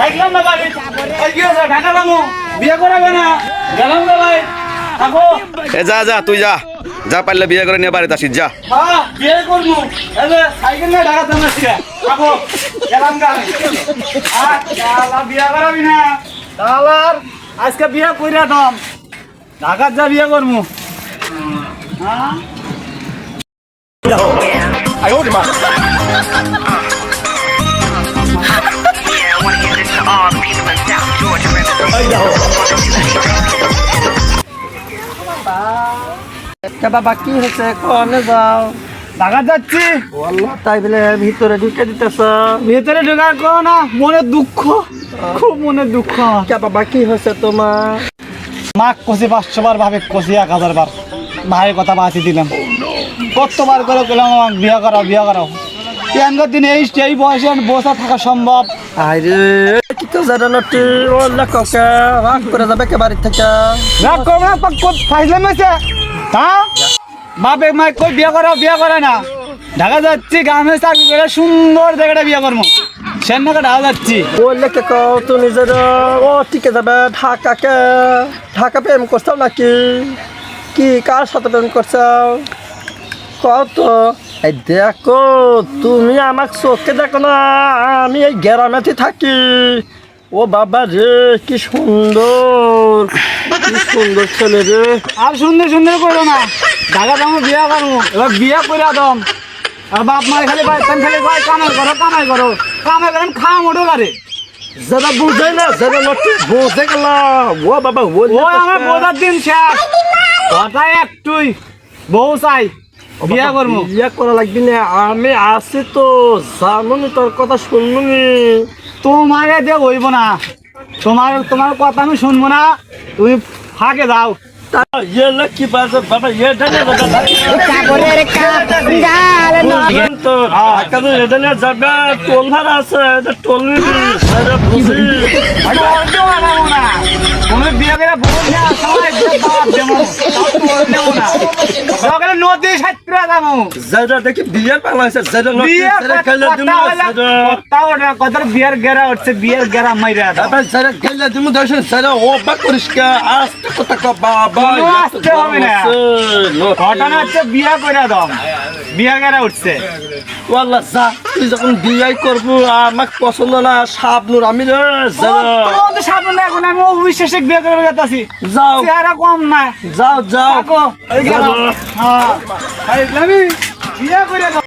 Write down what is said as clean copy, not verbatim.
দেখলাম না বাড়ি কি হয়েছে ঢাকা যাবো বিয়ে করাবে না গেলাম না ভাই থাকো এ যা যা তুই যা যা পারলে বিয়ে করে নিয়ে বাড়িতে আসিস যা হ্যাঁ বিয়ে করবো সাইকেল নিয়ে ঢাকা যাবো থাকো গেলাম গা বিয়ে করাবি না তাহলে আজকে বিয়ে কইরা দম ঢাকার যা বিয়ে করবো হ্যাঁ Yeah, I want to give this to all the people in South Georgia. বাবা কি হয়েছে কোনে যাও ঢাকা যাচ্ছি আল্লাহ তাই বলে ভিতরে ঢুকে দিতেছ ভেতরে ঢোকার কো না মনে দুঃখ খুব মনে দুঃখ কে বাবা কি হয়েছে তোমার মাক কষি 500 বার ভাবে কষি 1000 বার মায়ের কথা বাঁচি দিলাম কতবার করে গেলাম আমাকে বিয়ে করাও এখনকার দিনে এই বয়সে বসে থাকা সম্ভব আরে কি তো জানো তুই ওলা কাকা রাগ করে যাবে কে বাড়ি থেকে রাগ করবো না ফাইজলাম হয়েছে হ্যাঁ বাপে মায় কই বিয়ে করে না ঢাকা যাচ্ছি গ্রামে চাকরি করে সুন্দর জায়গাটা বিয়ে করবো সেনাকে ঢাকা যাচ্ছি ওলা কাকা তো নিজের ও টিকে যাবে ঢাকা প্রেম করছাও নাকি কি কার সাথে প্রেম করছাও কত এই দেখো তুমি আমার চোখে দেখো না আমি এই গ্রামেতে থাকি ও বাবা রে কি সুন্দর ছেলে রে আর সুন্দর সুন্দর করো না ঢাকা যাবো বিয়ে করবো এবার বিয়ে করে দম আর বাপ মায়ের খালি বাইতাম খালি কয় কামাই করো করেন খাওয়া মোটো গাড়ি যারা বুঝে না যারা নটি বুঝে গেল ও বাবা ও আমার বোঝার দিন শেষ কথায় একটুই বউ চাই বিয়ে করবো বিয়ে করা লাগবি না আমি আছি তো জানুনি তোর কথা শুনুনি তোমাকে দিয়ে হইব না তোমার কথা আমি শুনবো না তুমি ফাঁকে যাও ইয়ে না কি বাজে বাবা ইয়ে জানে যাবে টোল ভাড়া আছে টোল বুঝি তুমি বিয়ে করে বউ নিয়ে সবাই নদী সাইত্রে যাবো যারা দেখি বিয়ের পালা আছে যারা বিয়ের গেরা উঠছে বিয়ের গেরা মাইরা যারা খেলে তুমি দেখছেন যারা ও বা পরিষ্কার আস্তে কথা বাবা আসতে হবে না ঘটনা হচ্ছে বিয়ে করে দাও বিয়ে গেরা উঠছে ওয়াল্লাহ যা তুই যখন বিয়ে করবো আমাকে পছন্দ না সাবনুর আমি রে সামনে এখন আমি অবিশ্বাসে বিয়ে করে গেছি যাও চেহারা কম না যাও বিয়ে করে দাও